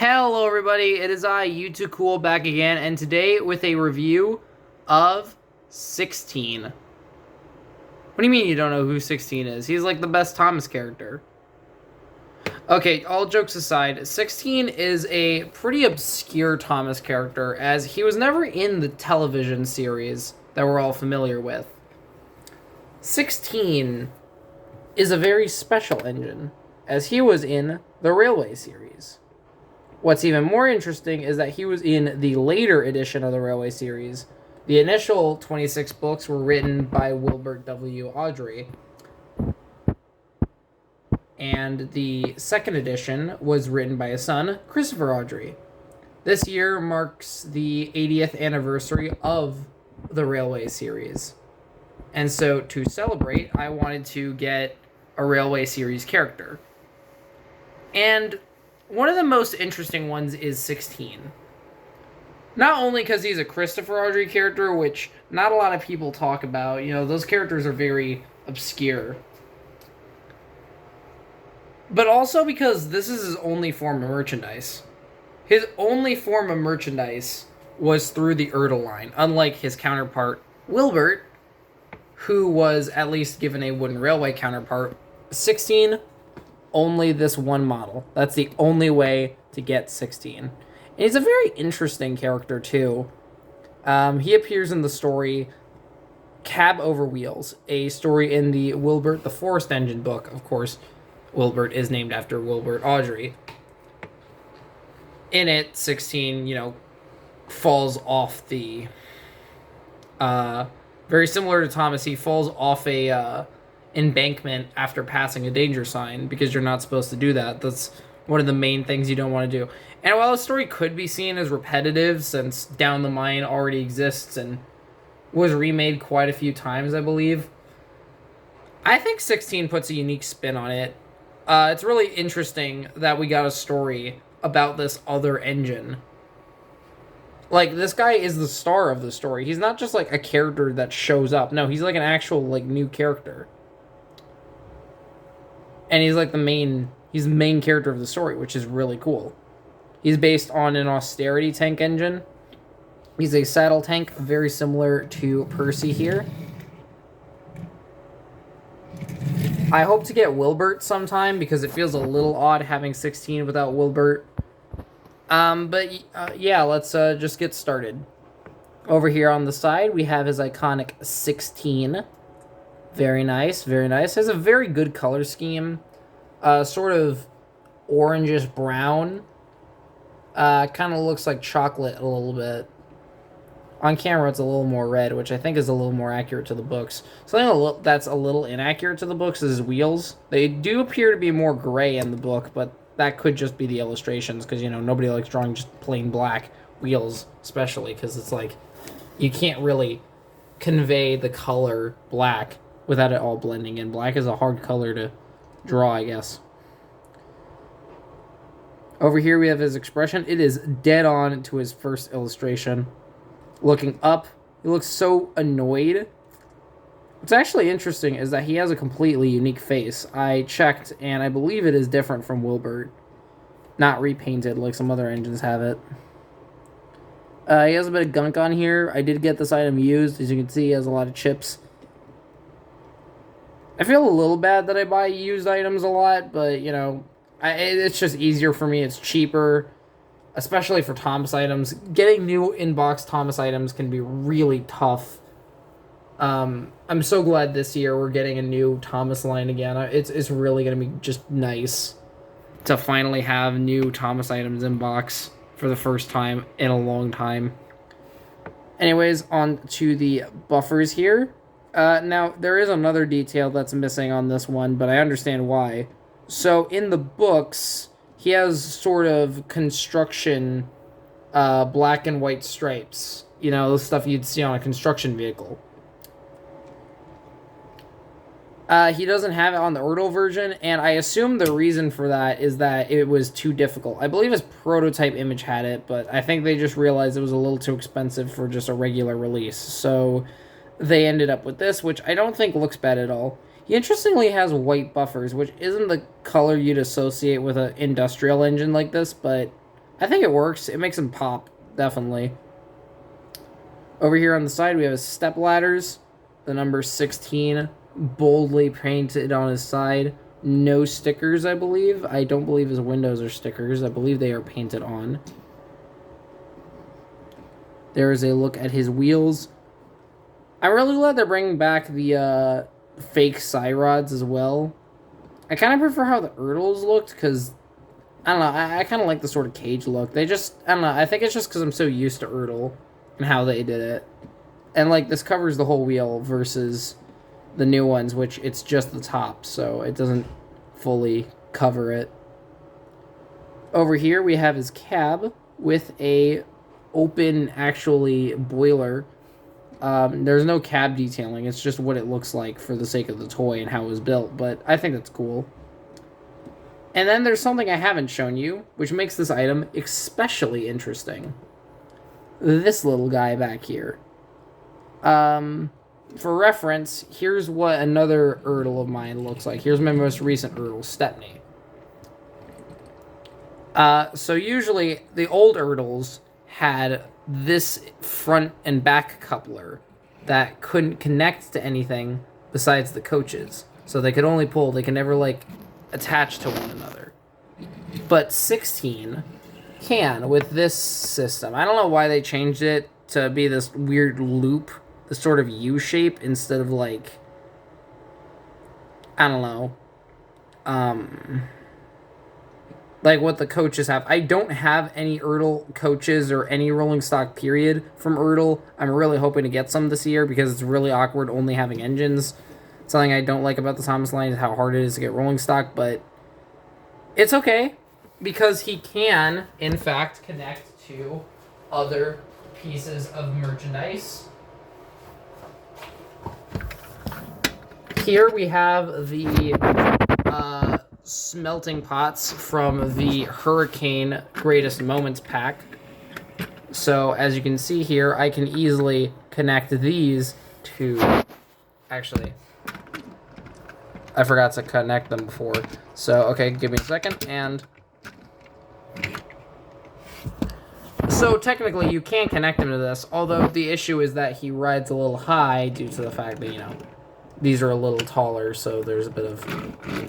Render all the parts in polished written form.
Hello everybody, it is I, You2Cool, back again, and today with a review of 16. What do you mean you don't know who 16 is? He's like the best Thomas character. Okay, all jokes aside, 16 is a pretty obscure Thomas character, as he was never in the television series that we're all familiar with. 16 is a very special engine, as he was in the Railway series. What's even more interesting is that he was in the later edition of the Railway series. The initial 26 books were written by Wilbert W. Awdry, and the second edition was written by his son, Christopher Awdry. This year marks the 80th anniversary of the Railway series. And so to celebrate, I wanted to get a Railway series character. And one of the most interesting ones is 16. Not only because he's a Christopher Awdry character, which not a lot of people talk about. You know, those characters are very obscure. But also because this is his only form of merchandise. His only form of merchandise was through the Ertl line, unlike his counterpart, Wilbert, who was at least given a wooden railway counterpart. 16, only this one model. That's the only way to get 16. And he's a very interesting character, too. He appears in the story Cab Over Wheels, a story in the Wilbert the Forest Engine book. Of course, Wilbert is named after Wilbert Awdry. In it, 16, falls off the... very similar to Thomas, he falls off a embankment after passing a danger sign, because you're not supposed to do that. That's one of the main things you don't want to do. And while the story could be seen as repetitive, since Down the Mine already exists and was remade quite a few times, I believe, I think 16 puts a unique spin on it. It's really interesting that we got a story about this other engine. Like, this guy is the star of the story. He's not just, like, a character that shows up. No, he's, like, an actual, like, new character. And he's, like, he's the main character of the story, which is really cool. He's based on an austerity tank engine. He's a saddle tank, very similar to Percy here. I hope to get Wilbert sometime, because it feels a little odd having 16 without Wilbert. Yeah, let's just get started. Over here on the side, we have his iconic 16. Very nice, very nice. Has a very good color scheme. Sort of orangish brown. Kind of looks like chocolate a little bit. On camera, it's a little more red, which I think is a little more accurate to the books. Something that's a little inaccurate to the books is his wheels. They do appear to be more gray in the book, but that could just be the illustrations, because, nobody likes drawing just plain black wheels, especially, because it's like, you can't really convey the color black without it all blending in. Black is a hard color to draw, I guess. Over here we have his expression. It is dead on to his first illustration. Looking up, he looks so annoyed. What's actually interesting is that he has a completely unique face. I checked, and I believe it is different from Wilbert. Not repainted like some other engines have it. He has a bit of gunk on here. I did get this item used. As you can see, he has a lot of chips. I feel a little bad that I buy used items a lot, but, it's just easier for me. It's cheaper, especially for Thomas items. Getting new in-box Thomas items can be really tough. I'm so glad this year we're getting a new Thomas line again. It's really going to be just nice to finally have new Thomas items in box for the first time in a long time. Anyways, on to the buffers here. Now, there is another detail that's missing on this one, but I understand why. So, in the books, he has sort of construction black and white stripes. The stuff you'd see on a construction vehicle. He doesn't have it on the Ertl version, and I assume the reason for that is that it was too difficult. I believe his prototype image had it, but I think they just realized it was a little too expensive for just a regular release. So they ended up with this, which I don't think looks bad at all. He interestingly has white buffers, which isn't the color you'd associate with an industrial engine like this, but I think it works. It makes him pop, definitely. Over here on the side, we have his step ladders. The number 16 boldly painted on his side. No stickers, I believe. I don't believe his windows are stickers. I believe they are painted on. There is a look at his wheels. I'm really glad they're bringing back the fake side rods as well. I kind of prefer how the Ertls looked, because, I don't know, I kind of like the sort of cage look. They just, I don't know, I think it's just because I'm so used to Ertl and how they did it. And, like, this covers the whole wheel versus the new ones, which it's just the top, so it doesn't fully cover it. Over here, we have his cab with a open, actually, boiler. There's no cab detailing. It's just what it looks like for the sake of the toy and how it was built, but I think that's cool. And then there's something I haven't shown you, which makes this item especially interesting. This little guy back here. For reference, here's what another Ertl of mine looks like. Here's my most recent Ertl, Stepney. So usually, the old Ertls had this front and back coupler that couldn't connect to anything besides the coaches. So they could only pull, they could never, like, attach to one another. But 16 can with this system. I don't know why they changed it to be this weird loop, this sort of U shape, instead of, like, I don't know, like what the coaches have. I don't have any Ertl coaches or any rolling stock period from Ertl. I'm really hoping to get some this year because it's really awkward only having engines. Something I don't like about the Thomas line is how hard it is to get rolling stock, but it's okay because he can, in fact, connect to other pieces of merchandise. Here we have the smelting pots from the Hurricane Greatest Moments pack. So as you can see here, I can easily connect these to... Actually, I forgot to connect them before. So, okay, give me a second, and... So technically you can connect him to this, although the issue is that he rides a little high due to the fact that, you know, these are a little taller, so there's a bit of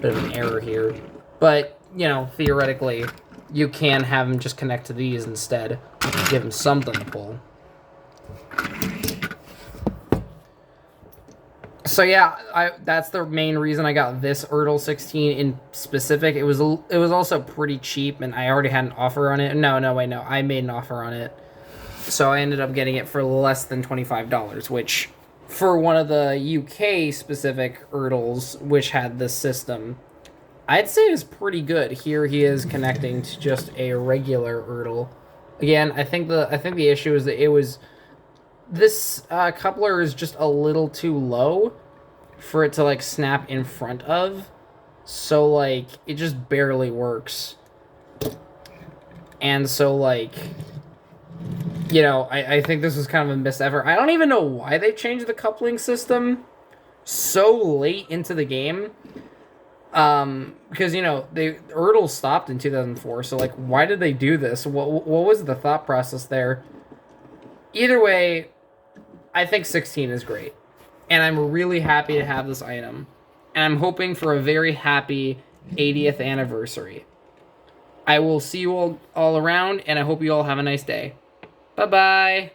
an error here. But, you know, theoretically, you can have him just connect to these instead, give him something to pull. So yeah, that's the main reason I got this Ertl 16 in specific. It was also pretty cheap, and I already had an offer on it. No, I made an offer on it. So I ended up getting it for less than $25, which... For one of the UK-specific Ertls, which had this system, I'd say is pretty good. Here he is connecting to just a regular Ertl. Again, I think the issue is that this coupler is just a little too low for it to, like, snap in front of. So, like, it just barely works. And so, like... You know, I think this was kind of a missed effort. I don't even know why they changed the coupling system so late into the game. Because, you know, Ertl stopped in 2004, so, like, why did they do this? What was the thought process there? Either way, I think 16 is great. And I'm really happy to have this item. And I'm hoping for a very happy 80th anniversary. I will see you all around, and I hope you all have a nice day. Bye-bye.